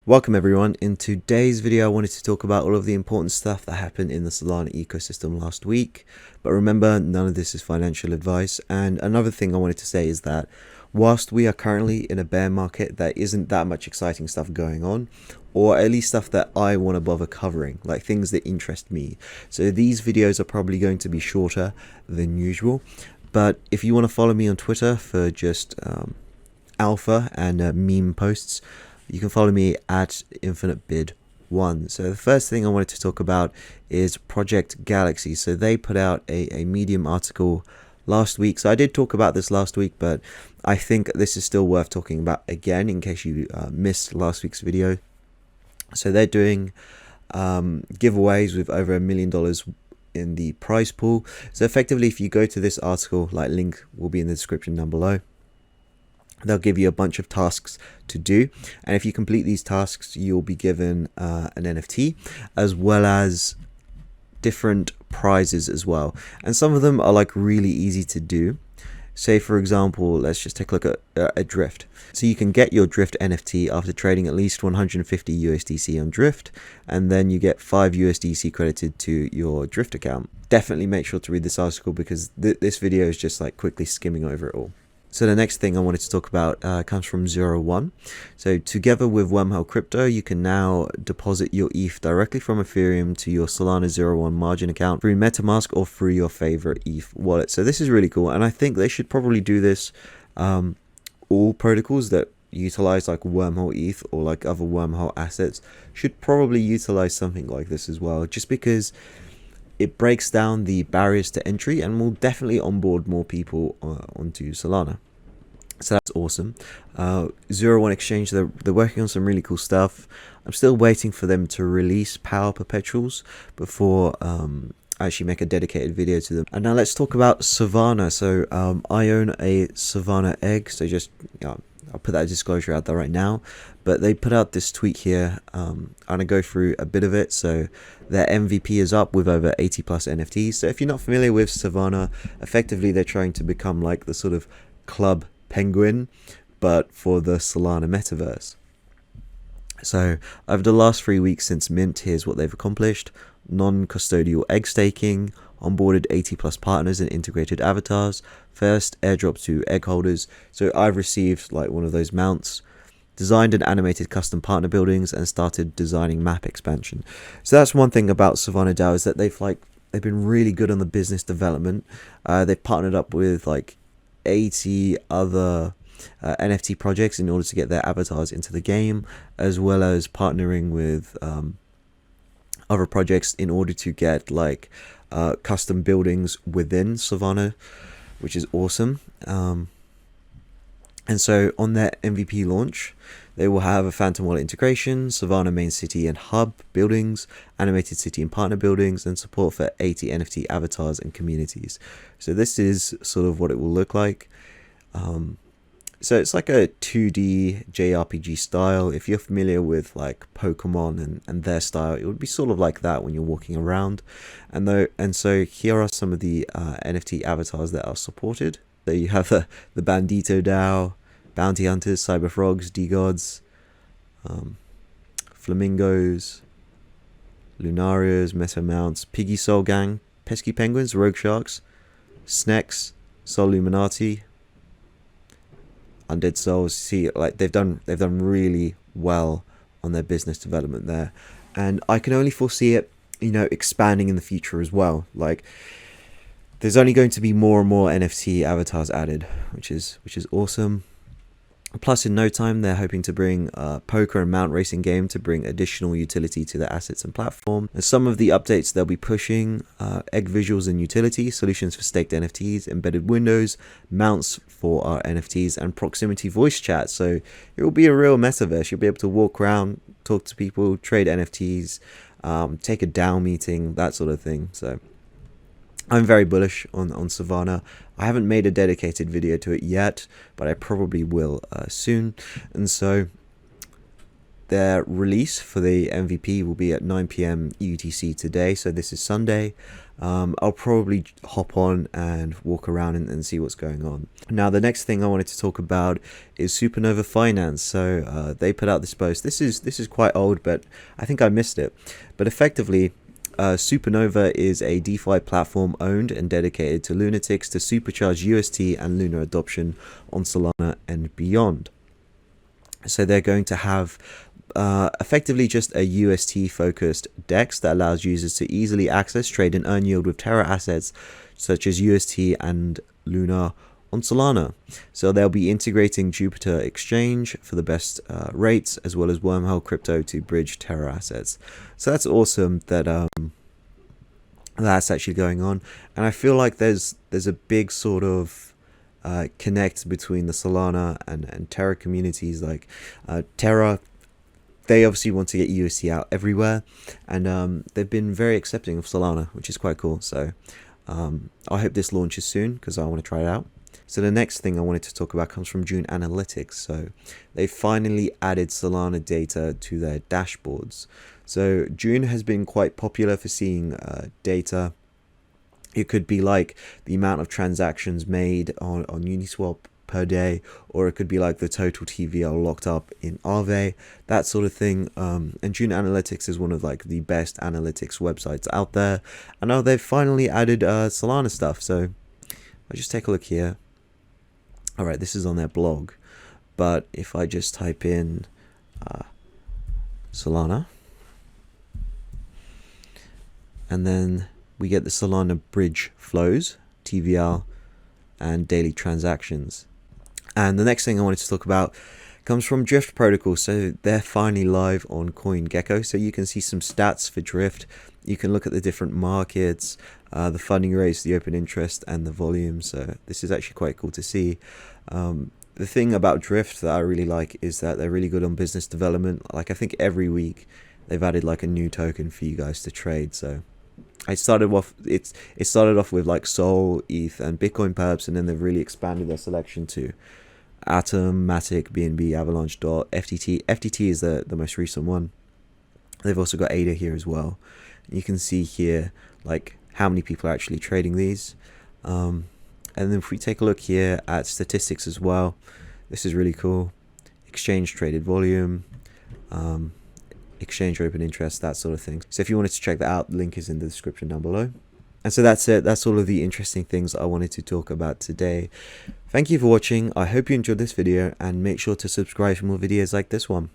Welcome everyone. In today's video I wanted to talk about all of the important stuff that happened in the Solana ecosystem last week, but remember, none of this is financial advice. And another thing I wanted to say is that whilst we are currently in a bear market, there isn't that much exciting stuff going on, or at least stuff that I want to bother covering, like things that interest me. So these videos are probably going to be shorter than usual, but if you want to follow me on Twitter for just alpha and meme posts, you can follow me at InfiniteBid1. So the first thing I wanted to talk about is Project Galaxy. So they put out a Medium article last week. So I did talk about this last week, but I think this is still worth talking about again in case you missed last week's video. So they're doing giveaways with over $1 million in the prize pool. So effectively, if you go to this article, link will be in the description down below, they'll give you a bunch of tasks to do, and if you complete these tasks you'll be given an NFT as well as different prizes as well, and some of them are really easy to do. Say for example, let's just take a look at a Drift. So you can get your Drift NFT after trading at least 150 USDC on Drift, and then you get 5 USDC credited to your Drift account. Definitely make sure to read this article because this video is just quickly skimming over it all. So the next thing I wanted to talk about comes from 01. So together with Wormhole Crypto, you can now deposit your ETH directly from Ethereum to your Solana 01 margin account through MetaMask or through your favorite ETH wallet. So this is really cool, and I think they should probably do this all protocols that utilize Wormhole ETH or other Wormhole assets should probably utilize something like this as well, just because it breaks down the barriers to entry and will definitely onboard more people onto Solana. So that's awesome. 01 Exchange, they're working on some really cool stuff. I'm still waiting for them to release Power Perpetuals before I actually make a dedicated video to them. And now let's talk about Sovana. So I own a Sovana egg, so just I'll put that disclosure out there right now, but they put out this tweet here. I'm going to go through a bit of it. So their MVP is up with over 80 plus NFTs. So if you're not familiar with Sovana, effectively they're trying to become the sort of Club Penguin, but for the Solana Metaverse. So over the last 3 weeks since mint, here's what they've accomplished. Non-custodial egg staking, onboarded 80 plus partners and integrated avatars, first airdrop to egg holders. So I've received one of those mounts, designed and animated custom partner buildings, and started designing map expansion. So that's one thing about Sovana DAO, is that they've been really good on the business development. They've partnered up with 80 other NFT projects in order to get their avatars into the game, as well as partnering with other projects in order to get custom buildings within Sovana, which is awesome. And so on their MVP launch, they will have a Phantom Wallet integration, Sovana main city and hub buildings, animated city and partner buildings, and support for 80 NFT avatars and communities. So this is sort of what it will look like. So it's like a 2D JRPG style. If you're familiar with Pokemon and their style, it would be sort of like that when you're walking around. And so here are some of the NFT avatars that are supported. So you have the Bandito DAO, Bounty Hunters, Cyber Frogs, D-Gods, Flamingos, Lunarios, Meta Mounts, Piggy Soul Gang, Pesky Penguins, Rogue Sharks, Snecks, Soul Illuminati, Undead Souls. See, they've done really well on their business development there, and I can only foresee it, expanding in the future as well. There's only going to be more and more NFT avatars added, which is awesome. Plus, in no time, they're hoping to bring a poker and mount racing game to bring additional utility to their assets and platform. And some of the updates they'll be pushing: egg visuals and utility, solutions for staked NFTs, embedded windows, mounts for our NFTs, and proximity voice chat. So it will be a real metaverse. You'll be able to walk around, talk to people, trade NFTs, take a DAO meeting, that sort of thing. So I'm very bullish on Sovana. I haven't made a dedicated video to it yet, but I probably will soon. And so their release for the MVP will be at 9 p.m. UTC today, so this is Sunday. I'll probably hop on and walk around and see what's going on. Now, the next thing I wanted to talk about is Supernova Finance. So they put out this post. This is quite old, but I think I missed it. But effectively, Supernova is a DeFi platform owned and dedicated to lunatics to supercharge UST and Luna adoption on Solana and beyond. So they're going to have effectively just a UST focused DEX that allows users to easily access, trade and earn yield with Terra assets such as UST and Luna on Solana. So they'll be integrating Jupiter Exchange for the best rates, as well as Wormhole crypto to bridge Terra assets. So that's awesome that that's actually going on, and I feel like there's a big sort of connect between the Solana and Terra communities. Like Terra, they obviously want to get UST out everywhere, and they've been very accepting of Solana, which is quite cool. So I hope this launches soon because I want to try it out. So the next thing I wanted to talk about comes from Dune Analytics. So they finally added Solana data to their dashboards. So Dune has been quite popular for seeing data. It could be like the amount of transactions made on Uniswap per day, or it could be like the total TVL locked up in Aave, that sort of thing. And Dune Analytics is one of like the best analytics websites out there. And now they've finally added Solana stuff. So I'll just take a look here. All right, this is on their blog, but if I just type in Solana, and then we get the Solana bridge flows, TVL, and daily transactions. And the next thing I wanted to talk about comes from Drift Protocol. So they're finally live on Coingecko, so you can see some stats for Drift. You can look at the different markets, the funding rates, the open interest, and the volume. So this is actually quite cool to see. The thing about Drift that I really like is that they're really good on business development. Like I think every week they've added like a new token for you guys to trade. So it started off with like Sol, ETH, and Bitcoin perhaps, and then they've really expanded their selection to Atom, Matic, BNB, Avalanche, DOT, FTT. FTT is the most recent one. They've also got ADA here as well. You can see here like how many people are actually trading these. And then if we take a look here at statistics as well, this is really cool. Exchange traded volume, exchange open interest, that sort of thing. So if you wanted to check that out, the link is in the description down below. And so that's it. That's all of the interesting things I wanted to talk about today. Thank you for watching. I hope you enjoyed this video, and make sure to subscribe for more videos like this one.